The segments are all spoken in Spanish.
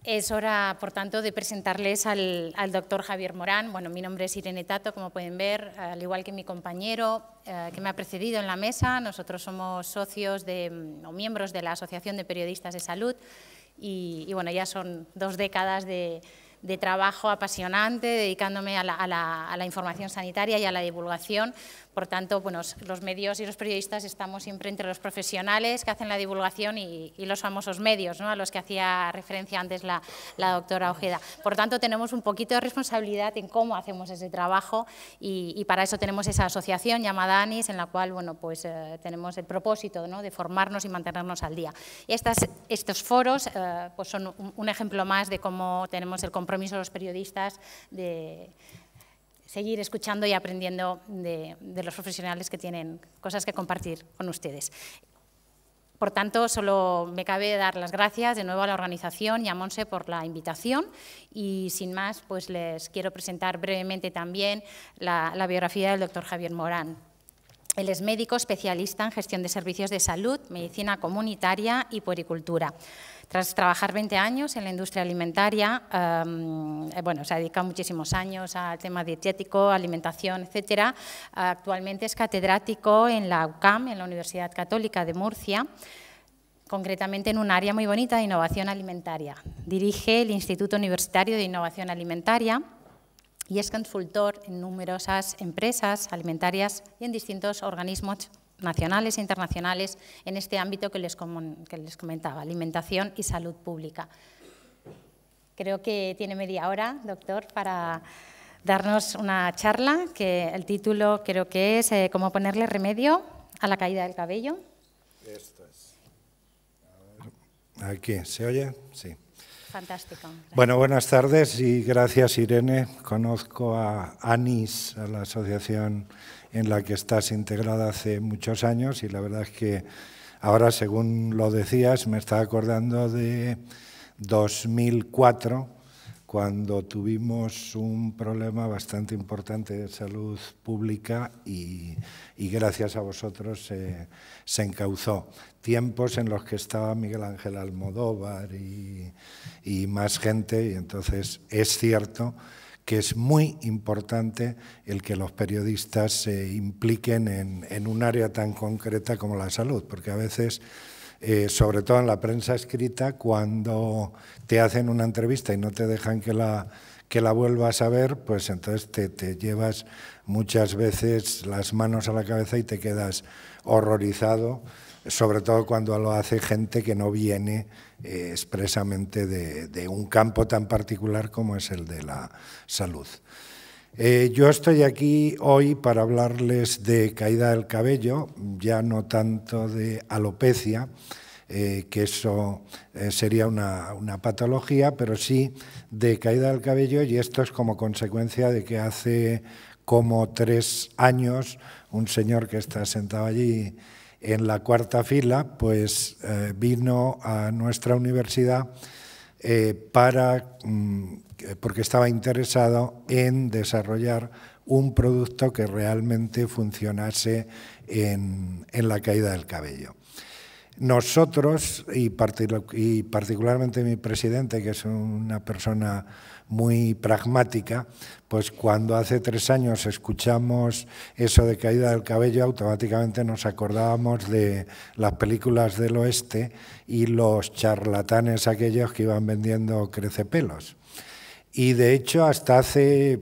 Es hora, por tanto, de presentarles al doctor Javier Morán. Bueno, mi nombre es Irene Tato, como pueden ver, al igual que mi compañero que me ha precedido en la mesa. Nosotros somos socios o miembros de la Asociación de Periodistas de Salud y bueno, ya son 2 décadas de trabajo apasionante, dedicándome a la información sanitaria y a la divulgación. Por tanto, bueno, los medios y los periodistas estamos siempre entre los profesionales que hacen la divulgación y los famosos medios, ¿no?, a los que hacía referencia antes la doctora Ojeda. Por tanto, tenemos un poquito de responsabilidad en cómo hacemos ese trabajo y para eso tenemos esa asociación llamada ANIS, en la cual, bueno, pues tenemos el propósito, ¿no?, de formarnos y mantenernos al día. Y estos foros pues son un ejemplo más de cómo tenemos el compromiso de los periodistas de seguir escuchando y aprendiendo de los profesionales que tienen cosas que compartir con ustedes. Por tanto, solo me cabe dar las gracias de nuevo a la organización y a Monse por la invitación y, sin más, pues les quiero presentar brevemente también la biografía del doctor Javier Morán. Él es médico especialista en gestión de servicios de salud, medicina comunitaria y puericultura. Tras trabajar 20 años en la industria alimentaria, bueno, se ha dedicado muchísimos años al tema dietético, alimentación, etcétera. Actualmente es catedrático en la UCAM, en la Universidad Católica de Murcia, concretamente en un área muy bonita de innovación alimentaria. Dirige el Instituto Universitario de Innovación Alimentaria y es consultor en numerosas empresas alimentarias y en distintos organismos nacionales e internacionales en este ámbito que les comentaba, alimentación y salud pública. Creo que tiene media hora, doctor, para darnos una charla, que el título creo que es ¿Cómo ponerle remedio a la caída del cabello? Esto es. A ver. Aquí, ¿se oye? Sí. Fantástico. Gracias. Bueno, buenas tardes y gracias, Irene. Conozco a ANIS, a la asociación en la que estás integrada hace muchos años y la verdad es que ahora, según lo decías, me estaba acordando de 2004, cuando tuvimos un problema bastante importante de salud pública y gracias a vosotros se encauzó. Tiempos en los que estaba Miguel Ángel Almodóvar y más gente, y entonces es cierto que es muy importante el que los periodistas se impliquen en un área tan concreta como la salud, porque a veces, sobre todo en la prensa escrita, cuando te hacen una entrevista y no te dejan que la vuelvas a ver, pues entonces te llevas muchas veces las manos a la cabeza y te quedas horrorizado, sobre todo cuando lo hace gente que no viene expresamente de un campo tan particular como es el de la salud. Yo estoy aquí hoy para hablarles de caída del cabello, ya no tanto de alopecia, que eso sería una patología, pero sí de caída del cabello, y esto es como consecuencia de que hace como 3 años un señor que está sentado allí en la 4ª fila, pues vino a nuestra universidad porque estaba interesado en desarrollar un producto que realmente funcionase en la caída del cabello. Nosotros, y particularmente mi presidente, que es una persona muy pragmática, pues cuando hace 3 años escuchamos eso de caída del cabello, automáticamente nos acordábamos de las películas del oeste y los charlatanes aquellos que iban vendiendo crecepelos. Y de hecho, hasta hace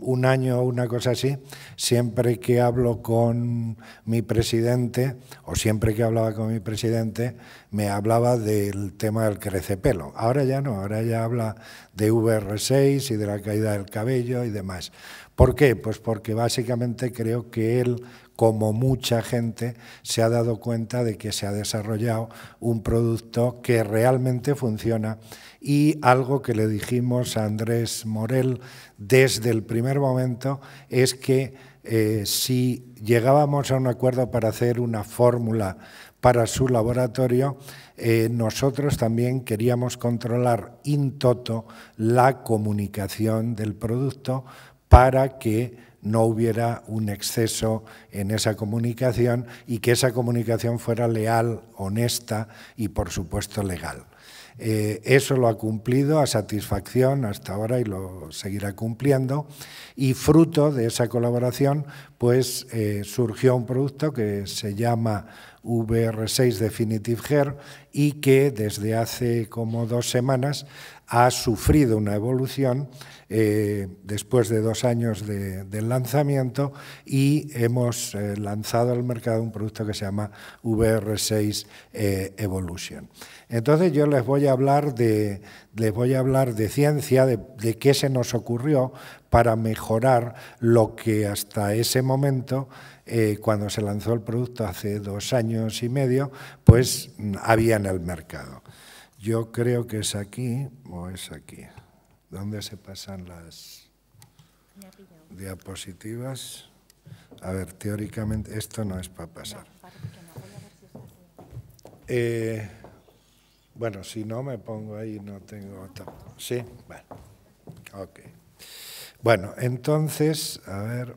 1 año o una cosa así, siempre que hablo con mi presidente, o siempre que hablaba con mi presidente, me hablaba del tema del crecepelo. Ahora ya no, ahora ya habla de VR6 y de la caída del cabello y demás. ¿Por qué? Pues porque básicamente creo que él, como mucha gente, se ha dado cuenta de que se ha desarrollado un producto que realmente funciona, y algo que le dijimos a Andrés Morel desde el primer momento es que si llegábamos a un acuerdo para hacer una fórmula para su laboratorio, nosotros también queríamos controlar in toto la comunicación del producto para que no hubiera un exceso en esa comunicación y que esa comunicación fuera leal, honesta y, por supuesto, legal. Eso lo ha cumplido a satisfacción hasta ahora y lo seguirá cumpliendo, y fruto de esa colaboración pues surgió un producto que se llama VR6 Definitive Hair y que desde hace como 2 semanas ha sufrido una evolución después de 2 años del lanzamiento, y hemos lanzado al mercado un producto que se llama VR6 Evolution. Entonces yo les voy a hablar de ciencia, de qué se nos ocurrió para mejorar lo que hasta ese momento, cuando se lanzó el producto hace 2 años y medio, pues había en el mercado. Yo creo que es aquí o es aquí. ¿Dónde se pasan las diapositivas? A ver, teóricamente esto no es para pasar. Bueno, si no me pongo ahí, no tengo... ¿Sí? Bueno, ok. Bueno, entonces, a ver,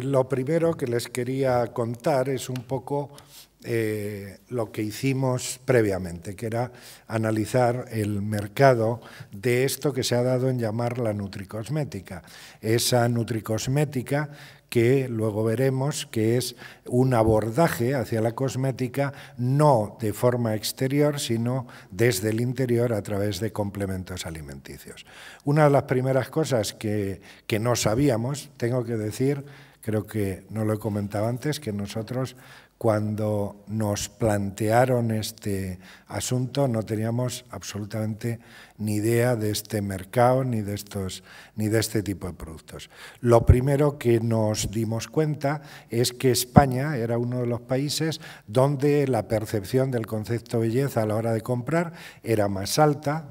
lo primero que les quería contar es un poco lo que hicimos previamente, que era analizar el mercado de esto que se ha dado en llamar la nutricosmética. Esa nutricosmética que luego veremos que es un abordaje hacia la cosmética no de forma exterior, sino desde el interior a través de complementos alimenticios. Una de las primeras cosas que no sabíamos, tengo que decir, creo que no lo he comentado antes, que nosotros cuando nos plantearon este asunto no teníamos absolutamente ni idea de este mercado ni de este tipo de productos. Lo primero que nos dimos cuenta es que España era uno de los países donde la percepción del concepto belleza a la hora de comprar era más alta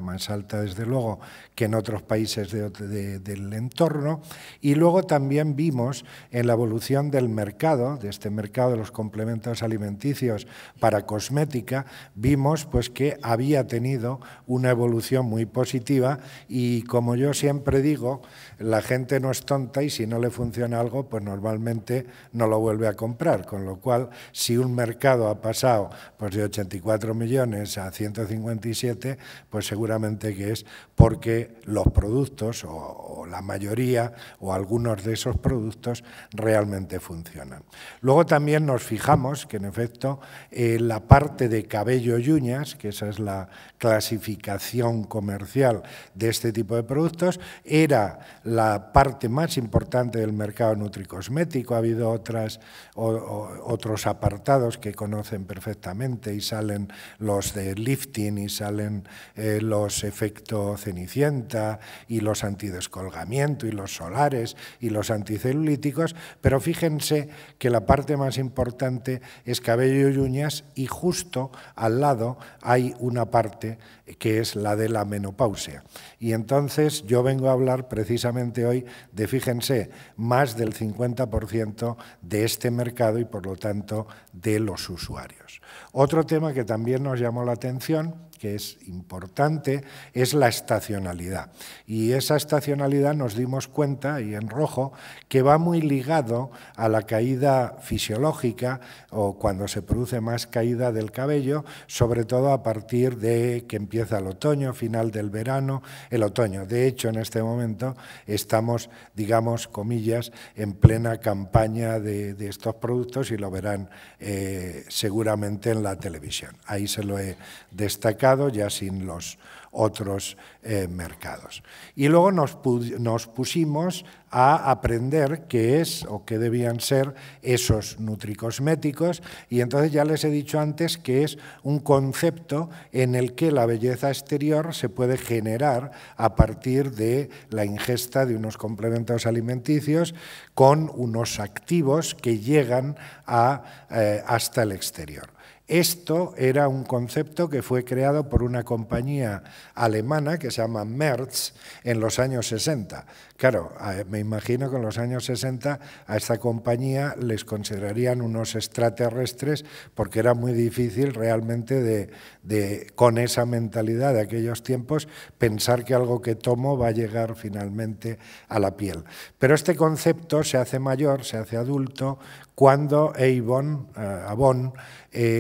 desde luego que en otros países del entorno, y luego también vimos en la evolución del mercado, de este mercado de los complementos alimenticios para cosmética, vimos pues que había tenido una evolución muy positiva, y como yo siempre digo, la gente no es tonta y si no le funciona algo, pues normalmente no lo vuelve a comprar, con lo cual si un mercado ha pasado pues de 84 millones a 157, pues seguramente que es porque los productos o la mayoría o algunos de esos productos realmente funcionan. Luego también nos fijamos que en efecto la parte de cabello y uñas, que esa es la clasificación comercial de este tipo de productos, era la parte más importante del mercado nutricosmético. Ha habido otros apartados que conocen perfectamente y salen los de lifting y salen los efecto cenicienta y los antidescolgamiento y los solares y los anticelulíticos, pero fíjense que la parte más importante es cabello y uñas, y justo al lado hay una parte que es la de la menopausia. Y entonces yo vengo a hablar precisamente hoy de, fíjense, más del 50% de este mercado y por lo tanto de los usuarios. Otro tema que también nos llamó la atención, que es importante, es la estacionalidad. Y esa estacionalidad nos dimos cuenta, y en rojo, que va muy ligado a la caída fisiológica o cuando se produce más caída del cabello, sobre todo a partir de que empieza el otoño, final del verano, el otoño. De hecho, en este momento estamos, digamos, comillas, en plena campaña de estos productos y lo verán seguramente en la televisión. Ahí se lo he destacado, ya sin los otros mercados. Y luego nos pusimos a aprender qué es o qué debían ser esos nutricosméticos, y entonces ya les he dicho antes que es un concepto en el que la belleza exterior se puede generar a partir de la ingesta de unos complementos alimenticios con unos activos que llegan hasta el exterior. Esto era un concepto que fue creado por una compañía alemana que se llama Merz en los años 60. Claro, me imagino que en los años 60 a esta compañía les considerarían unos extraterrestres porque era muy difícil realmente con esa mentalidad de aquellos tiempos pensar que algo que tomo va a llegar finalmente a la piel. Pero este concepto se hace mayor, se hace adulto, cuando Avon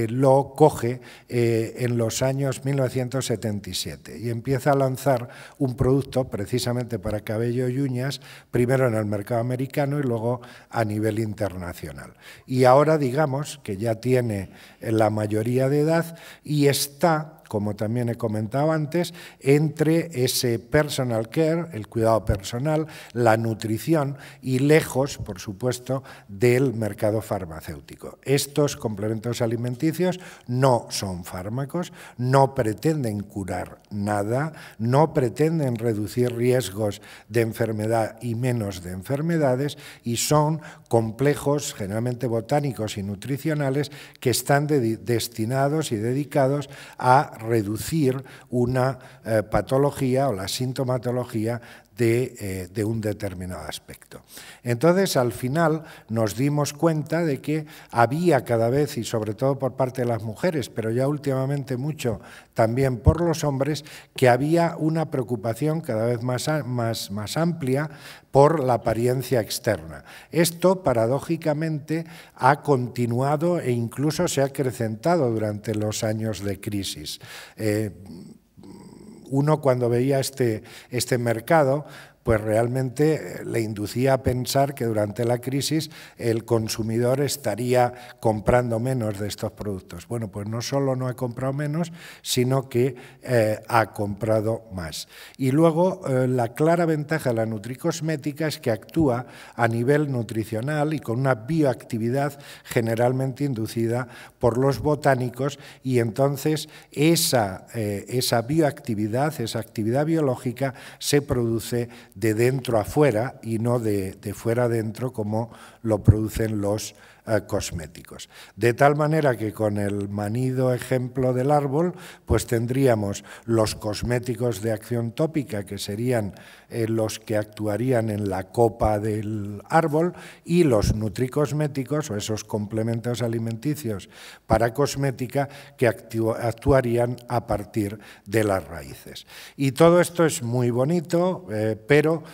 lo coge en los años 1977 y empieza a lanzar un producto precisamente para cabello y uñas, primero en el mercado americano y luego a nivel internacional. Y ahora digamos que ya tiene la mayoría de edad y está, como también he comentado antes, entre ese personal care, el cuidado personal, la nutrición y lejos, por supuesto, del mercado farmacéutico. Estos complementos alimenticios no son fármacos, no pretenden curar nada, no pretenden reducir riesgos de enfermedad y menos de enfermedades y son complejos, generalmente botánicos y nutricionales, que están destinados y dedicados a reducir una patología o la sintomatología de un determinado aspecto. Entonces, al final nos dimos cuenta de que había cada vez, y sobre todo por parte de las mujeres, pero ya últimamente mucho también por los hombres, que había una preocupación cada vez más amplia por la apariencia externa. Esto, paradójicamente, ha continuado e incluso se ha acrecentado durante los años de crisis. Uno cuando veía este mercado, pues realmente le inducía a pensar que durante la crisis el consumidor estaría comprando menos de estos productos. Bueno, pues no solo no ha comprado menos, sino que ha comprado más. Y luego la clara ventaja de la nutricosmética es que actúa a nivel nutricional y con una bioactividad generalmente inducida por los botánicos y entonces esa bioactividad, esa actividad biológica se produce de dentro a fuera y no de fuera a dentro como lo producen los cosméticos. De tal manera que con el manido ejemplo del árbol, pues tendríamos los cosméticos de acción tópica, que serían los que actuarían en la copa del árbol, y los nutricosméticos, o esos complementos alimenticios para cosmética, que actuarían a partir de las raíces. Y todo esto es muy bonito, pero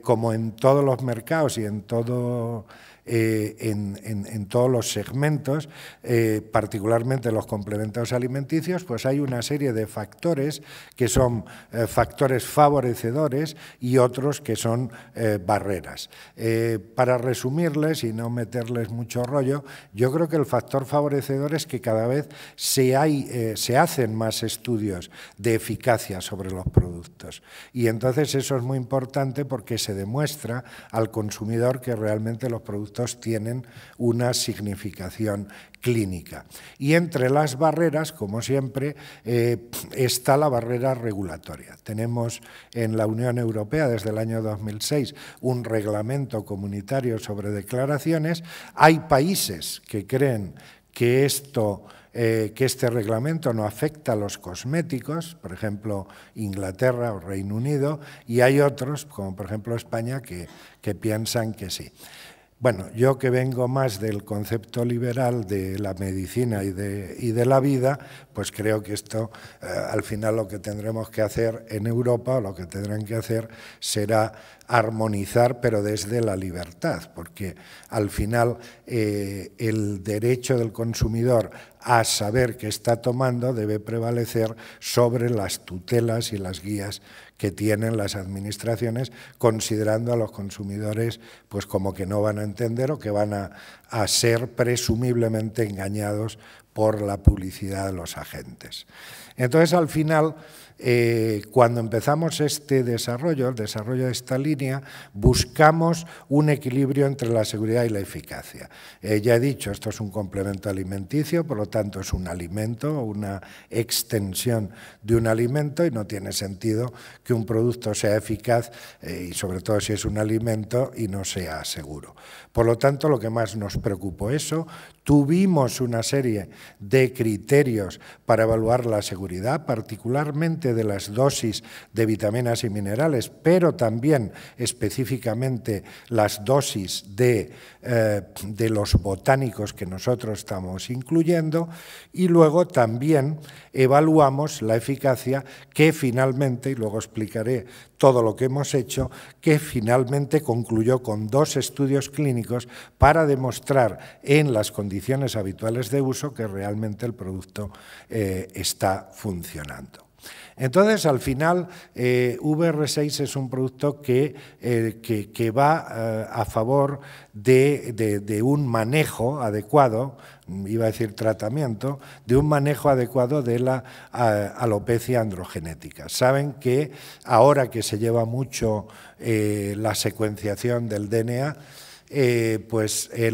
como en todos los mercados y en todos los segmentos, particularmente los complementos alimenticios, pues hay una serie de factores que son factores favorecedores y otros que son barreras. Para resumirles y no meterles mucho rollo, yo creo que el factor favorecedor es que cada vez se hacen más estudios de eficacia sobre los productos y entonces eso es muy importante porque se demuestra al consumidor que realmente los productos tienen una significación clínica. Y entre las barreras, como siempre, está la barrera regulatoria. Tenemos en la Unión Europea desde el año 2006 un reglamento comunitario sobre declaraciones. Hay países que creen que este reglamento no afecta a los cosméticos, por ejemplo, Inglaterra o Reino Unido, y hay otros, como por ejemplo España, que piensan que sí. Bueno, yo que vengo más del concepto liberal de la medicina y de la vida, pues creo que esto al final lo que tendremos que hacer en Europa, o lo que tendrán que hacer será armonizar, pero desde la libertad, porque al final el derecho del consumidor a saber qué está tomando debe prevalecer sobre las tutelas y las guías que tienen las administraciones, considerando a los consumidores pues como que no van a entender o que van a ser presumiblemente engañados por la publicidad de los agentes. Entonces, al final, cuando empezamos este desarrollo, el desarrollo de esta línea, buscamos un equilibrio entre la seguridad y la eficacia. Ya he dicho, esto es un complemento alimenticio, por lo tanto es un alimento, una extensión de un alimento y no tiene sentido que un producto sea eficaz y sobre todo si es un alimento y no sea seguro. Por lo tanto, lo que más nos preocupó eso, tuvimos una serie de criterios para evaluar la seguridad, particularmente de las dosis de vitaminas y minerales, pero también específicamente las dosis de los botánicos que nosotros estamos incluyendo, y luego también evaluamos la eficacia que finalmente, y luego explicaré todo lo que hemos hecho, que finalmente concluyó con 2 estudios clínicos para demostrar en las condiciones habituales de uso que realmente el producto está funcionando. Entonces, al final, VR6 es un producto que va a favor de un manejo adecuado, iba a decir tratamiento, de un manejo adecuado de la alopecia androgenética. Saben que ahora que se lleva mucho la secuenciación del DNA, pues casi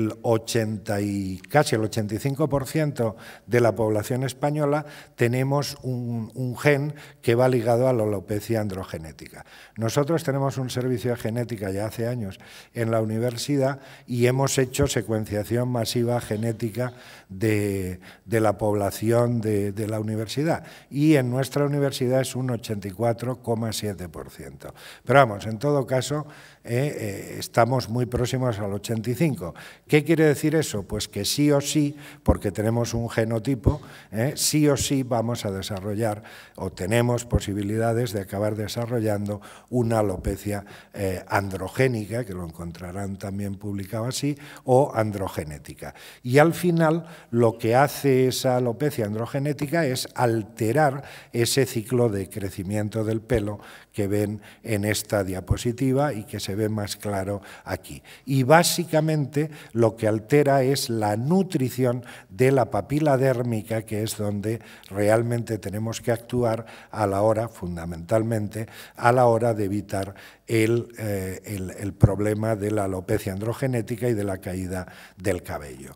el 85% de la población española tenemos un gen que va ligado a la alopecia androgenética. Nosotros tenemos un servicio de genética ya hace años en la universidad y hemos hecho secuenciación masiva genética de la población de la universidad, y en nuestra universidad es un 84,7%. Pero vamos, en todo caso, estamos muy próximos al 85%. ¿Qué quiere decir eso? Pues que sí o sí, porque tenemos un genotipo, sí o sí vamos a desarrollar o tenemos posibilidades de acabar desarrollando una alopecia androgénica, que lo encontrarán también publicado así, o androgenética. Y al final lo que hace esa alopecia androgenética es alterar ese ciclo de crecimiento del pelo que ven en esta diapositiva y que se ve más claro aquí. Y básicamente lo que altera es la nutrición de la papila dérmica, que es donde realmente tenemos que actuar a la hora, fundamentalmente, a la hora de evitar el problema de la alopecia androgenética y de la caída del cabello.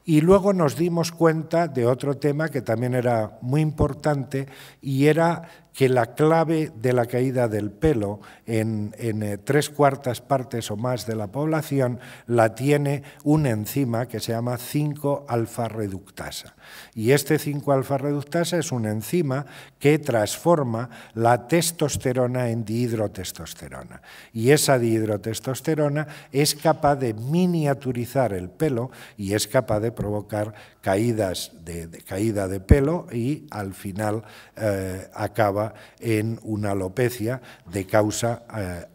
Y luego nos dimos cuenta de otro tema que también era muy importante, y era que la clave de la caída del pelo en 3/4 partes o más de la población la tiene una enzima que se llama 5-alfa-reductasa. Y este 5-alfa-reductasa es una enzima que transforma la testosterona en dihidrotestosterona. Y esa dihidrotestosterona es capaz de miniaturizar el pelo y es capaz de provocar caídas de caída de pelo, y al final acaba en una alopecia de causa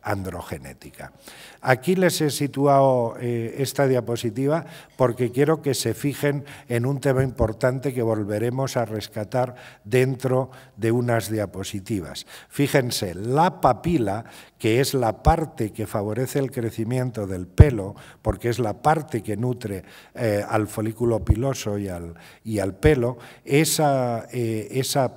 androgenética. Aquí les he situado esta diapositiva porque quiero que se fijen en un tema importante que volveremos a rescatar dentro de unas diapositivas. Fíjense, la papila, que es la parte que favorece el crecimiento del pelo, porque es la parte que nutre al folículo piloso y al pelo, esa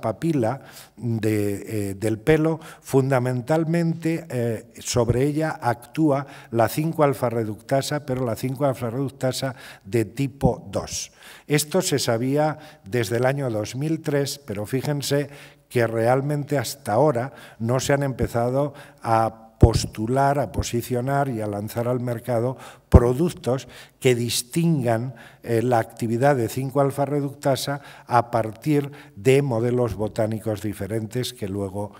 papila del pelo, fundamentalmente sobre ella actúa la 5-alfa-reductasa, pero la 5-alfa-reductasa de tipo 2. Esto se sabía desde el año 2003, pero fíjense que realmente hasta ahora no se han empezado a postular, a posicionar y a lanzar al mercado productos que distingan la actividad de 5-alfa-reductasa a partir de modelos botánicos diferentes que luego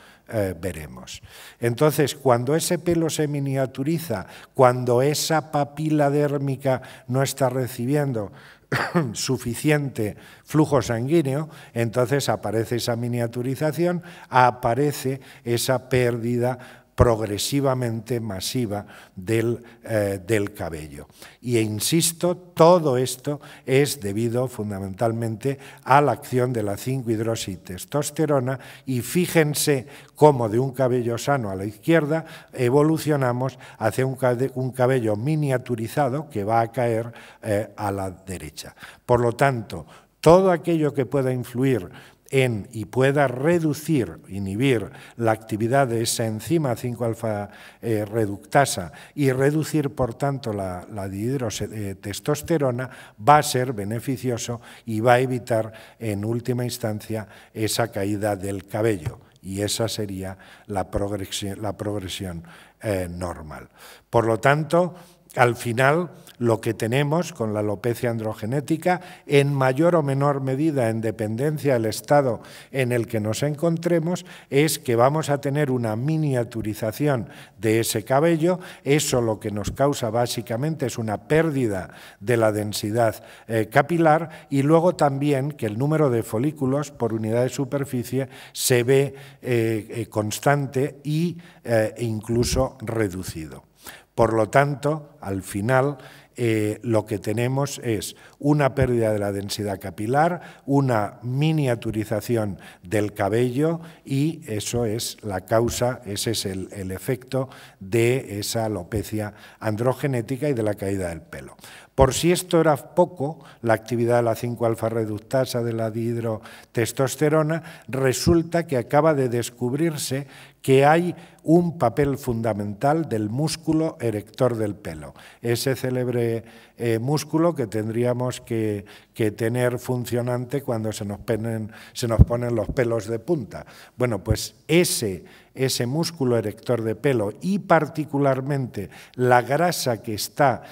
veremos. Entonces, cuando ese pelo se miniaturiza, cuando esa papila dérmica no está recibiendo suficiente flujo sanguíneo, entonces aparece esa miniaturización, aparece esa pérdida progresivamente masiva del cabello. Y insisto, todo esto es debido fundamentalmente a la acción de la 5-hidroxitestosterona, y fíjense cómo de un cabello sano a la izquierda evolucionamos hacia un cabello miniaturizado que va a caer a la derecha. Por lo tanto, todo aquello que pueda influir y pueda inhibir la actividad de esa enzima 5-alfa-reductasa y reducir, por tanto, la dihidrotestosterona, va a ser beneficioso y va a evitar, en última instancia, esa caída del cabello. Y esa sería la progresión normal. Por lo tanto, Al final, lo que tenemos con la alopecia androgenética, en mayor o menor medida, en dependencia del estado en el que nos encontremos, es que vamos a tener una miniaturización de ese cabello. Eso lo que nos causa básicamente es una pérdida de la densidad capilar, y luego también que el número de folículos por unidad de superficie se ve constante e incluso reducido. Por lo tanto, al final, lo que tenemos es una pérdida de la densidad capilar, una miniaturización del cabello, y eso es la causa, ese es el efecto de esa alopecia androgenética y de la caída del pelo. Por si esto era poco, la actividad de la 5-alfa-reductasa de la dihidrotestosterona, resulta que acaba de descubrirse que hay un papel fundamental del músculo erector del pelo. Ese célebre músculo que tendríamos que tener funcionante cuando se nos ponen los pelos de punta. Bueno, pues ese músculo erector de pelo, y particularmente la grasa que está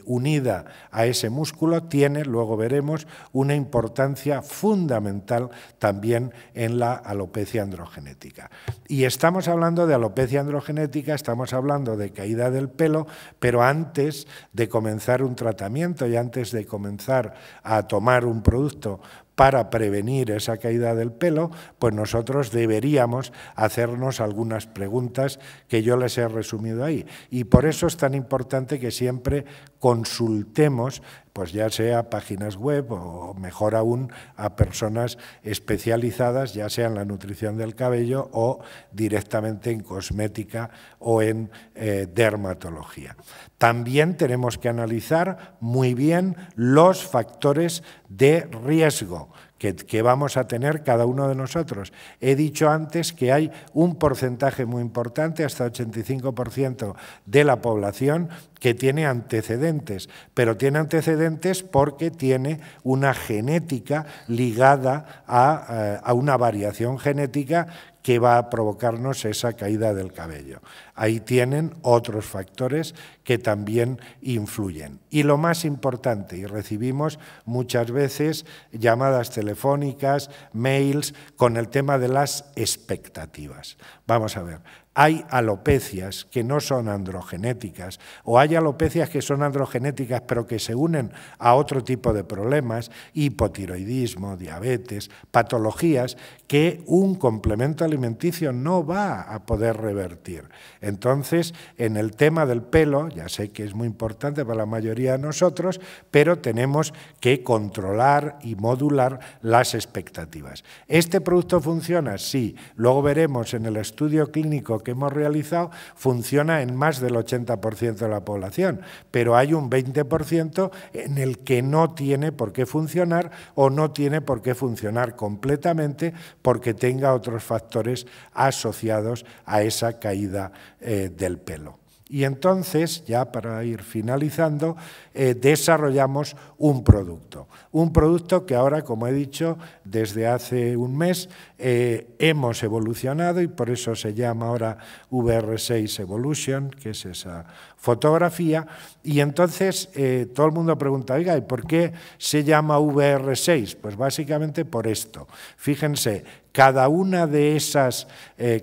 unida a ese músculo, tiene, luego veremos, una importancia fundamental también en la alopecia androgenética. Y estamos hablando de alopecia androgenética, estamos hablando de caída del pelo, pero antes de comenzar un tratamiento y antes de comenzar a tomar un producto para prevenir esa caída del pelo, pues nosotros deberíamos hacernos algunas preguntas que yo les he resumido ahí. Y por eso es tan importante que siempre consultemos, pues ya sea páginas web o mejor aún a personas especializadas, ya sea en la nutrición del cabello o directamente en cosmética o en dermatología. También tenemos que analizar muy bien los factores de riesgo que vamos a tener cada uno de nosotros. He dicho antes que hay un porcentaje muy importante, hasta 85% de la población, que tiene antecedentes, pero tiene antecedentes porque tiene una genética ligada a una variación genética que va a provocarnos esa caída del cabello. Ahí tienen otros factores que también influyen. Y lo más importante, y recibimos muchas veces llamadas telefónicas, mails, con el tema de las expectativas. Vamos a ver. Hay alopecias que no son androgenéticas, o hay alopecias que son androgenéticas pero que se unen a otro tipo de problemas, hipotiroidismo, diabetes, patologías que un complemento alimenticio no va a poder revertir. Entonces, en el tema del pelo, ya sé que es muy importante para la mayoría de nosotros, pero tenemos que controlar y modular las expectativas. ¿Este producto funciona? Sí. Luego veremos en el estudio clínico que hemos realizado, funciona en más del 80% de la población, pero hay un 20% en el que no tiene por qué funcionar, o no tiene por qué funcionar completamente porque tenga otros factores asociados a esa caída del pelo. Y entonces, ya para ir finalizando, desarrollamos un producto que ahora, como he dicho, desde hace un mes hemos evolucionado, y por eso se llama ahora VR6 Evolution, que es esa fotografía. Y entonces todo el mundo pregunta, oiga, ¿y por qué se llama VR6? Pues básicamente por esto. Fíjense, cada una de esas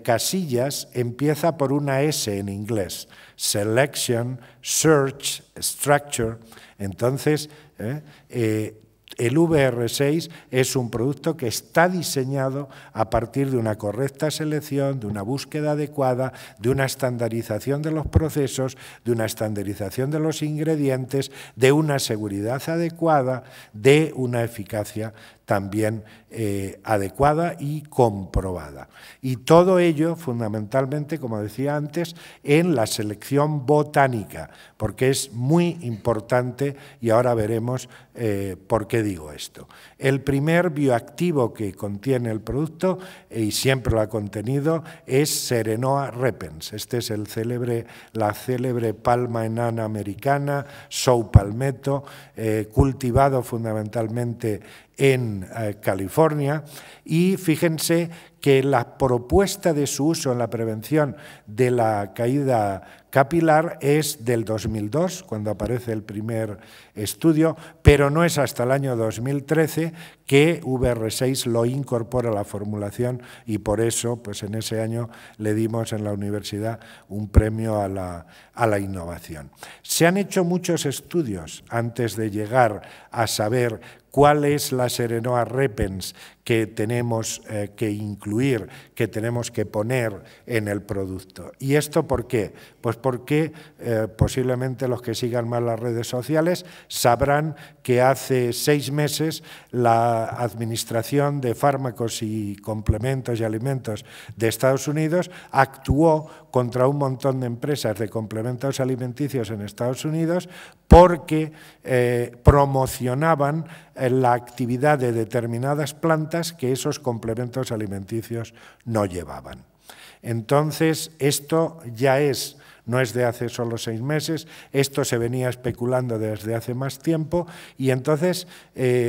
casillas empieza por una S en inglés. Selection, Search, Structure. Entonces, el VR6 es un producto que está diseñado a partir de una correcta selección, de una búsqueda adecuada, de una estandarización de los procesos, de una estandarización de los ingredientes, de una seguridad adecuada, de una eficacia también adecuada y comprobada. Y todo ello, fundamentalmente, como decía antes, en la selección botánica, porque es muy importante, y ahora veremos por qué digo esto. El primer bioactivo que contiene el producto, y siempre lo ha contenido, es Serenoa repens. Este es la célebre palma enana americana, Sao palmetto, cultivado fundamentalmente en California, y fíjense que la propuesta de su uso en la prevención de la caída capilar es del 2002, cuando aparece el primer estudio, pero no es hasta el año 2013 que VR6 lo incorpora a la formulación y por eso, pues en ese año le dimos en la universidad un premio a la innovación. Se han hecho muchos estudios antes de llegar a saber cuál es la Serenoa repens que tenemos que incluir, que tenemos que poner en el producto. ¿Y esto por qué? Pues porque posiblemente los que sigan más las redes sociales sabrán que hace 6 meses la Administración de Fármacos y Complementos y Alimentos de Estados Unidos actuó contra un montón de empresas de complementos alimenticios en Estados Unidos porque promocionaban la actividad de determinadas plantas que esos complementos alimenticios no llevaban. Entonces, esto ya no es de hace solo 6 meses, esto se venía especulando desde hace más tiempo y entonces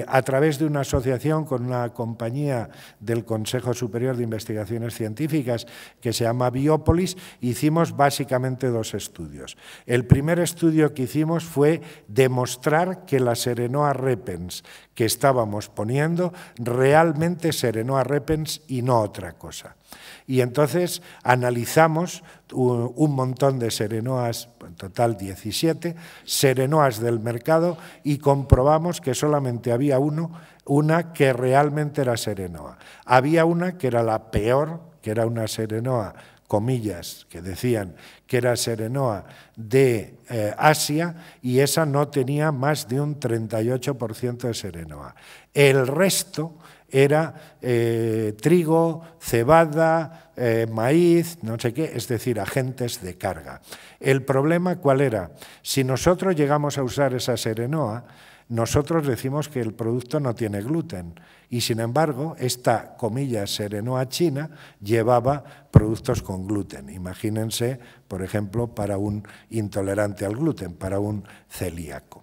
a través de una asociación con una compañía del Consejo Superior de Investigaciones Científicas que se llama Biopolis, hicimos básicamente 2 estudios. El primer estudio que hicimos fue demostrar que la Serenoa repens que estábamos poniendo realmente es Serenoa repens y no otra cosa. Y entonces analizamos un montón de serenoas, en total 17, serenoas del mercado y comprobamos que solamente había una que realmente era serenoa. Había una que era la peor, que era una serenoa, comillas, que decían que era serenoa de Asia y esa no tenía más de un 38% de serenoa. El resto era trigo, cebada, maíz, no sé qué, es decir, agentes de carga. El problema, ¿cuál era? Si nosotros llegamos a usar esa serenoa, nosotros decimos que el producto no tiene gluten y, sin embargo, esta, comillas, serenoa china llevaba productos con gluten. Imagínense, por ejemplo, para un intolerante al gluten, para un celíaco.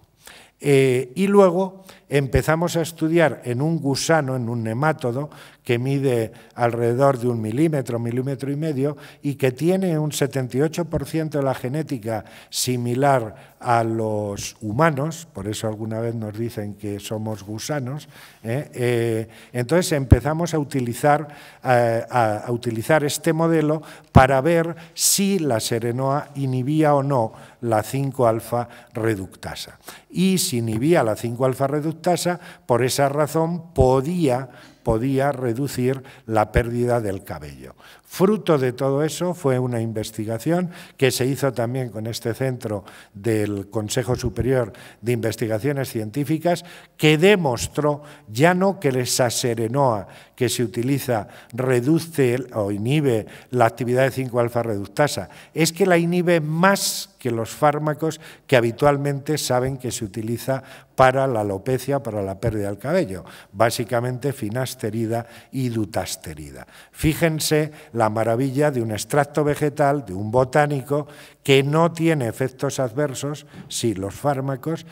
Y luego empezamos a estudiar en un gusano, en un nemátodo, que mide alrededor de 1 milímetro, milímetro y medio, y que tiene un 78% de la genética similar a los humanos, por eso alguna vez nos dicen que somos gusanos, entonces empezamos a utilizar este modelo para ver si la serenoa inhibía o no la 5-alfa reductasa. Y si inhibía la 5-alfa reductasa, por esa razón podía reducir la pérdida del cabello. Fruto de todo eso fue una investigación que se hizo también con este centro del Consejo Superior de Investigaciones Científicas que demostró ya no que esa serenoa que se utiliza reduce o inhibe la actividad de 5-alfa reductasa, es que la inhibe más que los fármacos que habitualmente saben que se utiliza para la alopecia, para la pérdida del cabello, básicamente finasterida y dutasterida. Fíjense la maravilla de un extracto vegetal, de un botánico, que no tiene efectos adversos, sí los fármacos,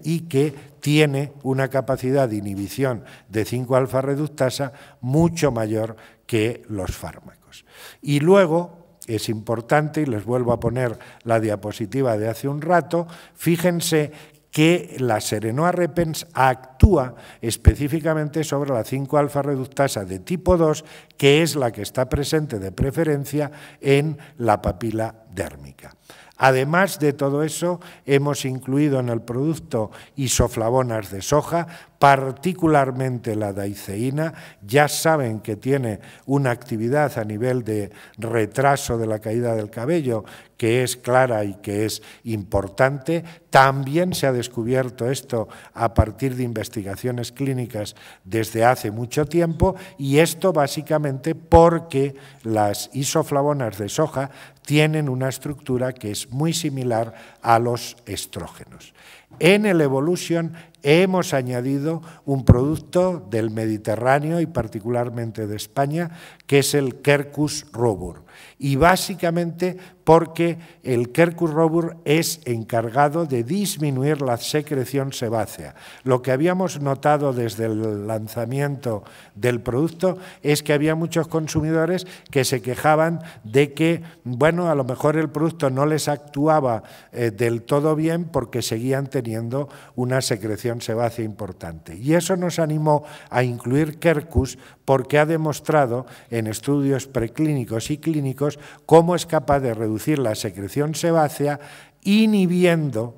y que tiene una capacidad de inhibición de 5-alfa reductasa mucho mayor que los fármacos. Y luego, es importante, y les vuelvo a poner la diapositiva de hace un rato, fíjense que la Serenoa repens actúa específicamente sobre la 5-alfa reductasa de tipo 2, que es la que está presente de preferencia en la papila dérmica. Además de todo eso, hemos incluido en el producto isoflavonas de soja, particularmente la daiceína. Ya saben que tiene una actividad a nivel de retraso de la caída del cabello que es clara y que es importante. También se ha descubierto esto a partir de investigaciones clínicas desde hace mucho tiempo y esto básicamente porque las isoflavonas de soja tienen una estructura que es muy similar a los estrógenos. En el Evolution hemos añadido un producto del Mediterráneo y particularmente de España, que es el Quercus robur. Y básicamente porque el Quercus robur es encargado de disminuir la secreción sebácea. Lo que habíamos notado desde el lanzamiento del producto es que había muchos consumidores que se quejaban de que, bueno, a lo mejor el producto no les actuaba del todo bien porque seguían teniendo una secreción sebácea importante. Y eso nos animó a incluir Quercus porque ha demostrado en estudios preclínicos y clínicos cómo es capaz de reducir la secreción sebácea inhibiendo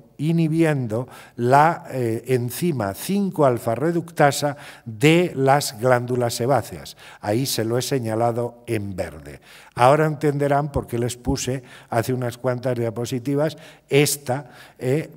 la enzima 5-alfa reductasa de las glándulas sebáceas. Ahí se lo he señalado en verde. Ahora entenderán por qué les puse hace unas cuantas diapositivas esta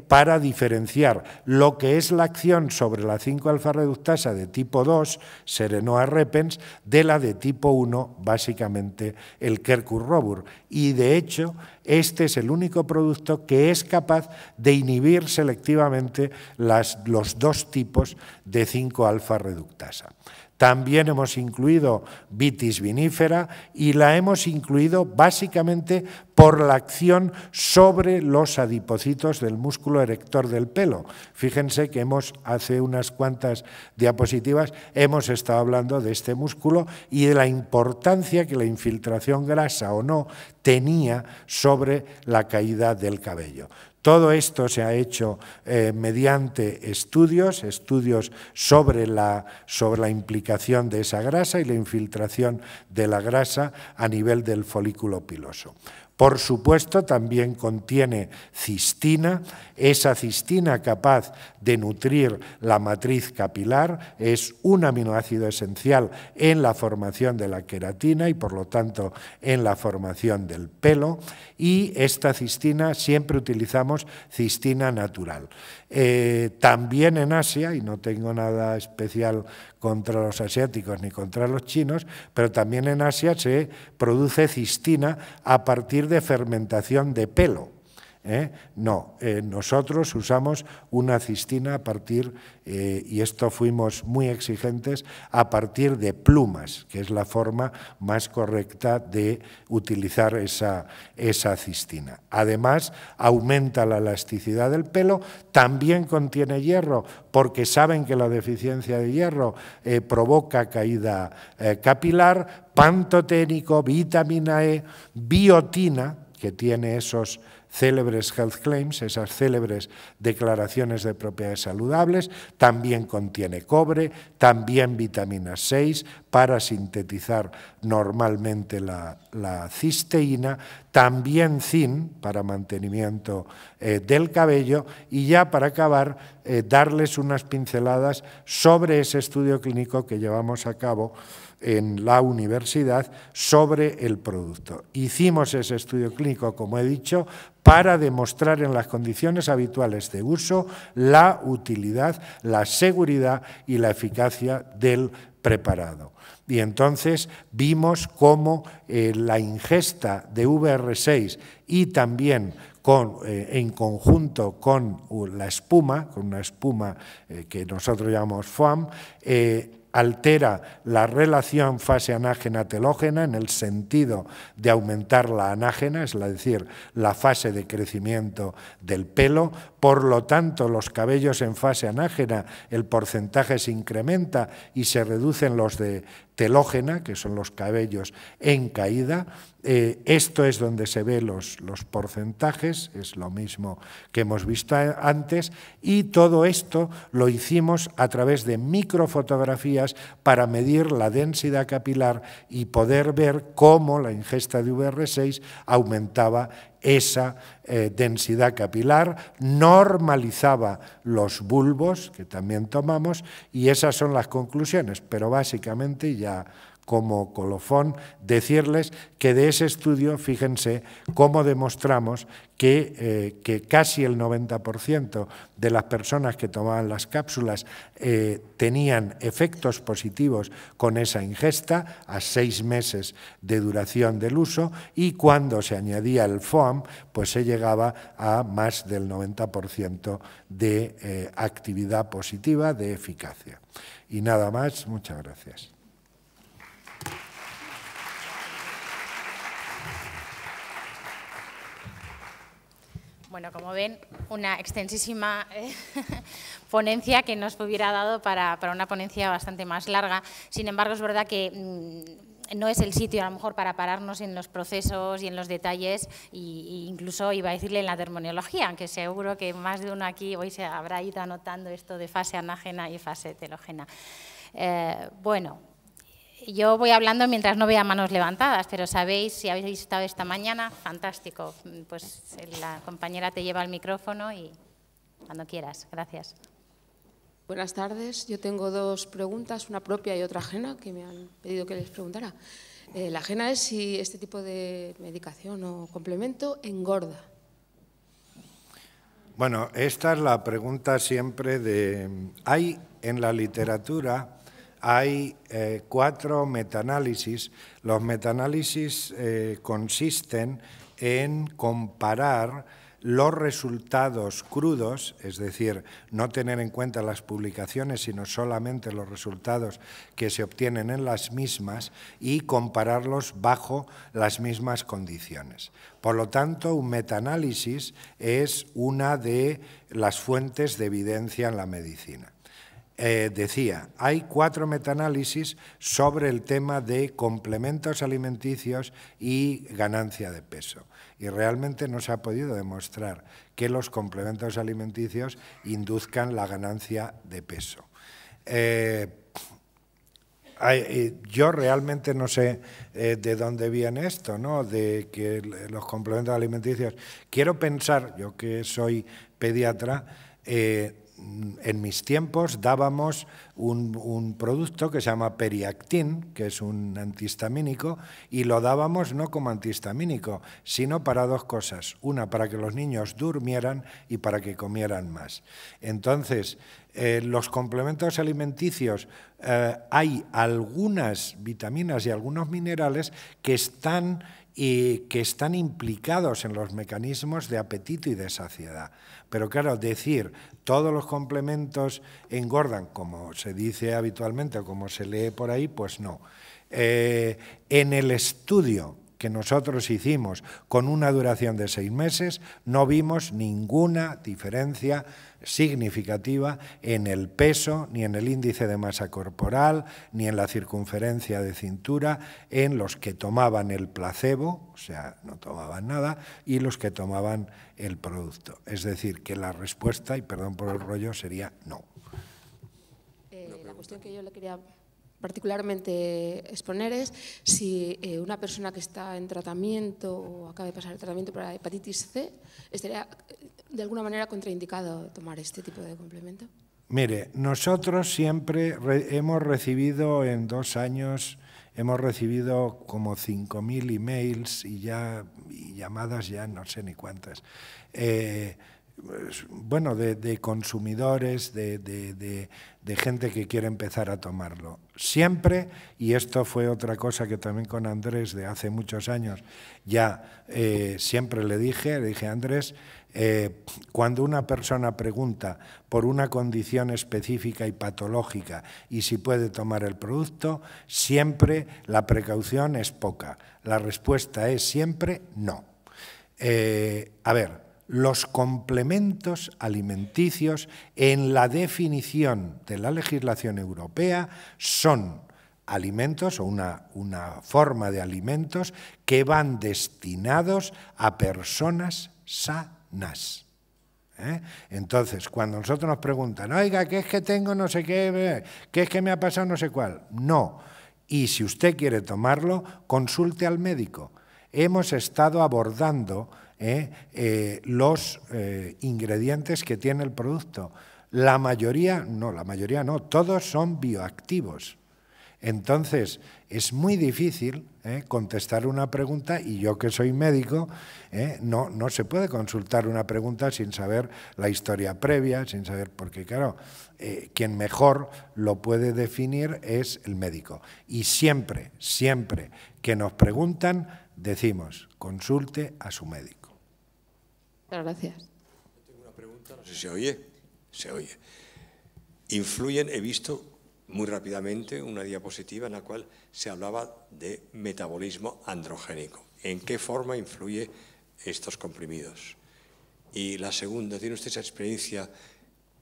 para diferenciar lo que es la acción sobre la 5-alfa reductasa de tipo 2, Serenoa repens, de la de tipo 1, básicamente el Quercus robur. Y de hecho, este es el único producto que es capaz de inhibir selectivamente los dos tipos de 5-alfa reductasa. También hemos incluido vitis vinifera y la hemos incluido básicamente por la acción sobre los adipocitos del músculo erector del pelo. Fíjense que hace unas cuantas diapositivas hemos estado hablando de este músculo y de la importancia que la infiltración grasa o no tenía sobre la caída del cabello. Todo esto se ha hecho mediante estudios sobre la implicación de esa grasa y la infiltración de la grasa a nivel del folículo piloso. Por supuesto, también contiene cistina, esa cistina capaz de nutrir la matriz capilar, es un aminoácido esencial en la formación de la queratina y, por lo tanto, en la formación del pelo, y esta cistina siempre utilizamos cistina natural. También en Asia, y no tengo nada especial contra los asiáticos ni contra los chinos, pero también en Asia se produce cistina a partir de fermentación de pelo. Nosotros usamos una cistina a partir, y esto fuimos muy exigentes, a partir de plumas, que es la forma más correcta de utilizar esa cistina. Además, aumenta la elasticidad del pelo, también contiene hierro, porque saben que la deficiencia de hierro provoca caída capilar, pantoténico, vitamina E, biotina, que tiene esos célebres health claims, esas célebres declaraciones de propiedades saludables, también contiene cobre, también vitamina 6 para sintetizar normalmente la cisteína, también zinc para mantenimiento del cabello y ya para acabar darles unas pinceladas sobre ese estudio clínico que llevamos a cabo en la universidad sobre el producto. Hicimos ese estudio clínico, como he dicho, para demostrar en las condiciones habituales de uso la utilidad, la seguridad y la eficacia del preparado. Y entonces vimos cómo la ingesta de VR6 y también en conjunto con la espuma, con una espuma que nosotros llamamos foam, altera la relación fase anágena-telógena en el sentido de aumentar la anágena, es decir, la fase de crecimiento del pelo. Por lo tanto, los cabellos en fase anágena, el porcentaje se incrementa y se reducen los de telógena, que son los cabellos en caída. Esto es donde se ven los porcentajes, es lo mismo que hemos visto antes, y todo esto lo hicimos a través de microfotografías para medir la densidad capilar y poder ver cómo la ingesta de VR6 aumentaba esa densidad capilar, normalizaba los bulbos, que también tomamos, y esas son las conclusiones, pero básicamente ya como colofón, decirles que de ese estudio, fíjense cómo demostramos que casi el 90% de las personas que tomaban las cápsulas tenían efectos positivos con esa ingesta a 6 meses de duración del uso, y cuando se añadía el FOAM, pues se llegaba a más del 90% de actividad positiva, de eficacia. Y nada más, muchas gracias. Bueno, como ven, una extensísima ponencia que nos hubiera dado para una ponencia bastante más larga. Sin embargo, es verdad que no es el sitio a lo mejor para pararnos en los procesos y en los detalles, e incluso iba a decirle en la terminología, aunque seguro que más de uno aquí hoy se habrá ido anotando esto de fase anágena y fase telógena. Bueno, yo voy hablando mientras no vea manos levantadas, pero sabéis, si habéis estado esta mañana, fantástico. Pues la compañera te lleva el micrófono y cuando quieras. Gracias. Buenas tardes. Yo tengo 2 preguntas, una propia y otra ajena, que me han pedido que les preguntara. La ajena es si este tipo de medicación o complemento engorda. Bueno, esta es la pregunta siempre de... Hay en la literatura... Hay 4 metaanálisis. Los metaanálisis consisten en comparar los resultados crudos, es decir, no tener en cuenta las publicaciones, sino solamente los resultados que se obtienen en las mismas, y compararlos bajo las mismas condiciones. Por lo tanto, un metaanálisis es una de las fuentes de evidencia en la medicina. Decía, hay 4 metaanálisis sobre el tema de complementos alimenticios y ganancia de peso. Y realmente no se ha podido demostrar que los complementos alimenticios induzcan la ganancia de peso. Yo realmente no sé de dónde viene esto, ¿no? De que los complementos alimenticios... Quiero pensar, yo que soy pediatra, en mis tiempos dábamos un producto que se llama Periactin, que es un antihistamínico, y lo dábamos no como antihistamínico, sino para 2 cosas. Una, para que los niños durmieran, y para que comieran más. Entonces, los complementos alimenticios, hay algunas vitaminas y algunos minerales que están implicados en los mecanismos de apetito y de saciedad. Pero claro, decir todos los complementos engordan, como se dice habitualmente o como se lee por ahí, pues no. En el estudio que nosotros hicimos con una duración de 6 meses, no vimos ninguna diferencia significativa en el peso, ni en el índice de masa corporal, ni en la circunferencia de cintura, en los que tomaban el placebo, o sea, no tomaban nada, y los que tomaban el producto. Es decir, que la respuesta, y perdón por el rollo, sería no. La cuestión que yo le quería particularmente exponer es si una persona que está en tratamiento o acaba de pasar el tratamiento para hepatitis C estaría de alguna manera contraindicado tomar este tipo de complemento. Mire, nosotros siempre hemos recibido en 2 años, hemos recibido como 5.000 emails y llamadas ya no sé ni cuántas. Bueno, de consumidores, de gente que quiere empezar a tomarlo. Siempre, y esto fue otra cosa que también con Andrés de hace muchos años, ya siempre le dije a Andrés, cuando una persona pregunta por una condición específica y patológica y si puede tomar el producto, siempre la precaución es poca. La respuesta es siempre no. A ver, los complementos alimenticios en la definición de la legislación europea son alimentos o una forma de alimentos que van destinados a personas sanas. Entonces, cuando nosotros nos preguntan, oiga, ¿qué es que tengo no sé qué? ¿Qué es que me ha pasado no sé cuál? No. Y si usted quiere tomarlo, consulte al médico. Hemos estado abordando los ingredientes que tiene el producto. La mayoría no, todos son bioactivos. Entonces, es muy difícil contestar una pregunta, y yo que soy médico, no se puede consultar una pregunta sin saber la historia previa, sin saber, porque claro, quien mejor lo puede definir es el médico. Y siempre, siempre que nos preguntan, decimos, consulte a su médico. Muchas gracias. Tengo una pregunta, no sé si se oye. Se oye. Influyen, he visto muy rápidamente una diapositiva en la cual se hablaba de metabolismo androgénico. ¿En qué forma influye estos comprimidos? Y la segunda, ¿tiene usted esa experiencia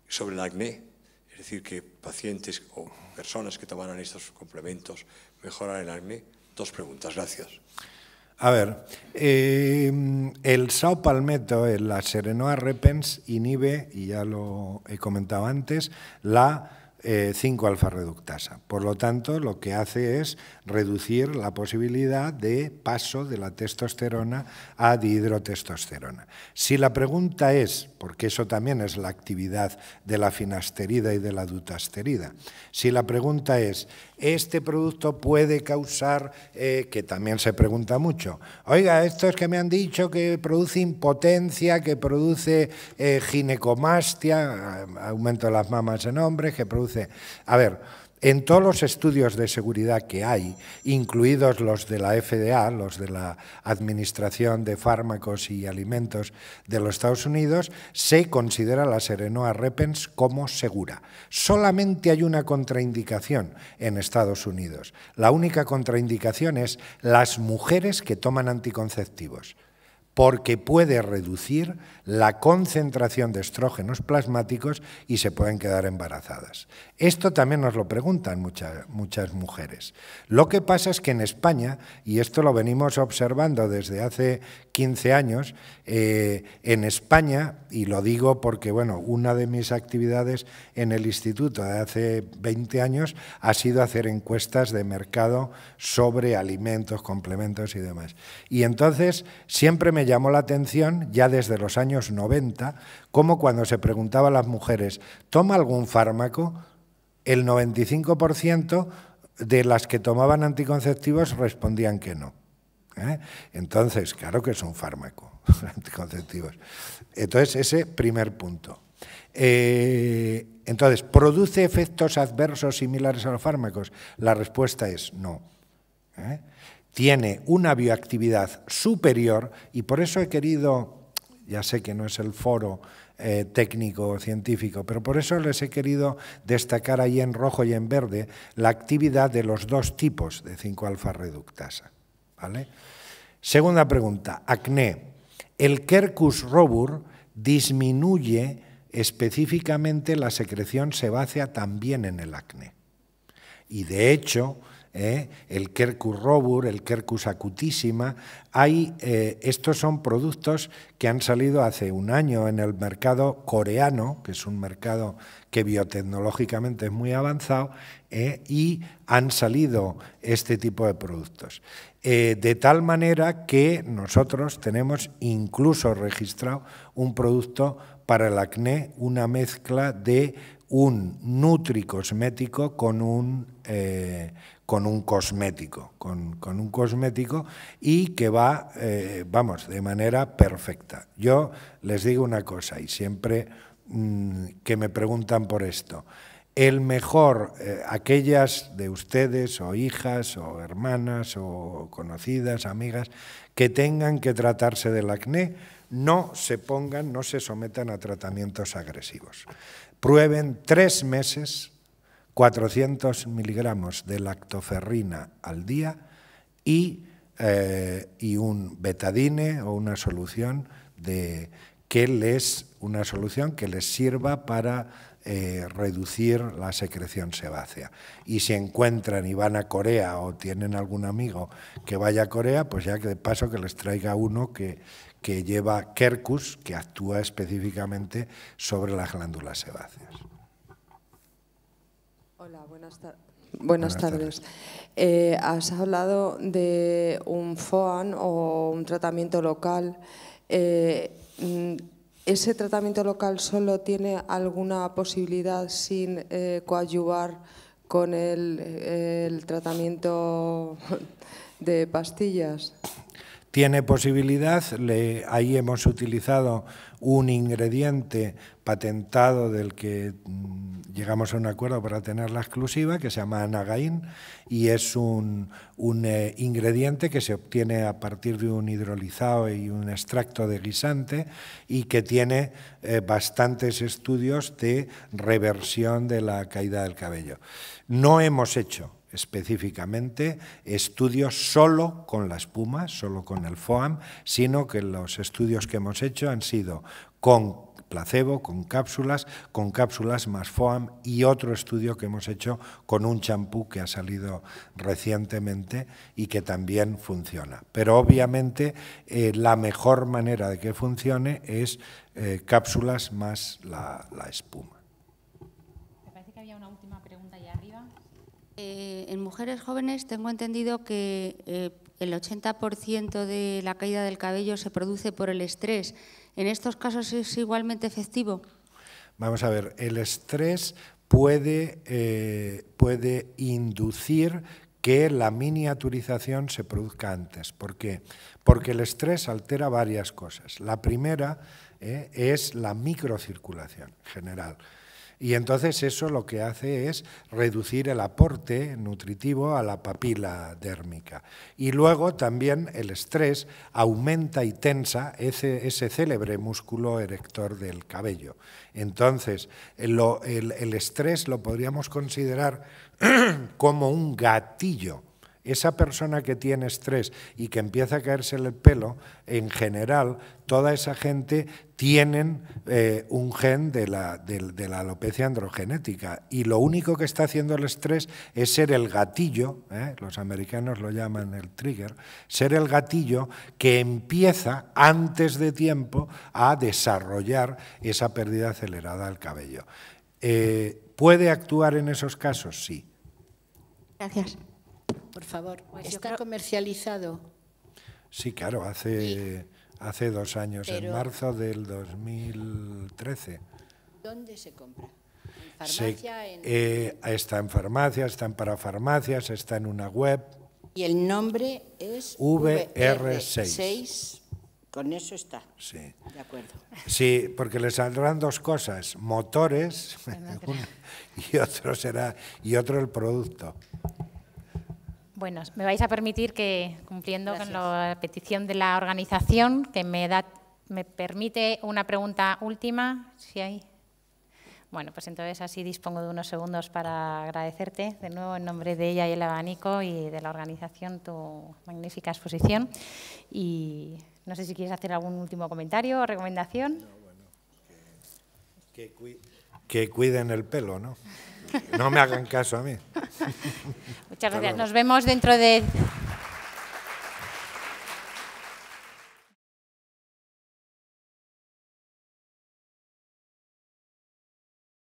sobre el acné? Es decir, que pacientes o personas que tomaran estos complementos mejoran el acné. Dos preguntas, gracias. A ver, el Sao Palmetto, la Serenoa repens, inhibe, y ya lo he comentado antes, la 5-alfa-reductasa. Por lo tanto, lo que hace es reducir la posibilidad de paso de la testosterona a dihidrotestosterona. Si la pregunta es, porque eso también es la actividad de la finasterida y de la dutasterida, si la pregunta es, ¿este producto puede causar, que también se pregunta mucho, oiga, esto es que me han dicho que produce impotencia, que produce ginecomastia, aumento de las mamas en hombres, que produce... A ver, en todos los estudios de seguridad que hay, incluidos los de la FDA, los de la Administración de Fármacos y Alimentos de los Estados Unidos, se considera la Serenoa repens como segura. Solamente hay una contraindicación en Estados Unidos. La única contraindicación es las mujeres que toman anticonceptivos, porque puede reducir la concentración de estrógenos plasmáticos y se pueden quedar embarazadas. Esto también nos lo preguntan muchas mujeres. Lo que pasa es que en España, y esto lo venimos observando desde hace 15 años, en España, y lo digo porque bueno, una de mis actividades en el instituto de hace 20 años ha sido hacer encuestas de mercado sobre alimentos, complementos y demás. Y entonces siempre me llamó la atención, ya desde los años 90, cómo cuando se preguntaba a las mujeres, ¿toma algún fármaco? El 95% de las que tomaban anticonceptivos respondían que no. Entonces, claro que es un fármaco, anticonceptivos. Entonces, ese primer punto. Entonces, ¿produce efectos adversos similares a los fármacos? La respuesta es no. Tiene una bioactividad superior y por eso he querido, ya sé que no es el foro técnico o científico, pero por eso les he querido destacar ahí en rojo y en verde la actividad de los dos tipos de 5-alfa-reductasa. ¿Vale? Segunda pregunta, acné. El Quercus robur disminuye específicamente la secreción sebácea también en el acné. Y de hecho, el Quercus robur, el Quercus acutissima, estos son productos que han salido hace un año en el mercado coreano, que es un mercado que biotecnológicamente es muy avanzado, y han salido este tipo de productos. De tal manera que nosotros tenemos incluso registrado un producto para el acné, una mezcla de un nutricosmético con un cosmético, y que va, vamos, de manera perfecta. Yo les digo una cosa, y siempre que me preguntan por esto, el mejor, aquellas de ustedes o hijas o hermanas o conocidas, amigas, que tengan que tratarse del acné, no se sometan a tratamientos agresivos. Prueben 3 meses 400 miligramos de lactoferrina al día y un betadine o una solución que les sirva para reducir la secreción sebácea. Y si encuentran y van a Corea o tienen algún amigo que vaya a Corea, pues ya que de paso que les traiga uno que lleva Quercus, que actúa específicamente sobre las glándulas sebáceas. Hola, buenas tardes. Has hablado de un FOAN o un tratamiento local. ¿Ese tratamiento local solo tiene alguna posibilidad sin coadyuvar con el tratamiento de pastillas? Tiene posibilidad, ahí hemos utilizado un ingrediente patentado del que llegamos a un acuerdo para tener la exclusiva, que se llama Anagain, y es un ingrediente que se obtiene a partir de un hidrolizado y un extracto de guisante y que tiene bastantes estudios de reversión de la caída del cabello. No hemos hecho específicamente estudios solo con la espuma, solo con el FOAM, sino que los estudios que hemos hecho han sido con placebo, con cápsulas más FOAM, y otro estudio que hemos hecho con un champú que ha salido recientemente y que también funciona. Pero obviamente la mejor manera de que funcione es cápsulas más la espuma. Me parece que había una última pregunta allá arriba. En mujeres jóvenes tengo entendido que el 80% de la caída del cabello se produce por el estrés. ¿En estos casos es igualmente efectivo? Vamos a ver, el estrés puede inducir que la miniaturización se produzca antes. ¿Por qué? Porque el estrés altera varias cosas. La primera es la microcirculación general. Y entonces eso lo que hace es reducir el aporte nutritivo a la papila dérmica. Y luego también el estrés aumenta y tensa ese célebre músculo erector del cabello. Entonces, el estrés lo podríamos considerar como un gatillo. Esa persona que tiene estrés y que empieza a caerse el pelo, en general, toda esa gente tienen un gen de la alopecia androgenética, y lo único que está haciendo el estrés es ser el gatillo, los americanos lo llaman el trigger, ser el gatillo que empieza antes de tiempo a desarrollar esa pérdida acelerada del cabello. ¿Puede actuar en esos casos? Sí. Gracias. Por favor, ¿está comercializado? Sí, claro, hace 2 años, en marzo del 2013. ¿Dónde se compra? ¿En farmacia? Está en farmacias, está en parafarmacias, está en una web. Y el nombre es VR6. Con eso está. Sí. De acuerdo. Sí, porque le saldrán 2 cosas, motores y otro el producto. Bueno, me vais a permitir que, cumpliendo con la petición de la organización, que me permite una pregunta última, si hay. Bueno, pues entonces así dispongo de unos segundos para agradecerte de nuevo en nombre de ella y el abanico y de la organización tu magnífica exposición. Y no sé si quieres hacer algún último comentario o recomendación. No, bueno, que cuiden el pelo, ¿no? No me hagan caso a mí. Muchas gracias. Nos vemos dentro de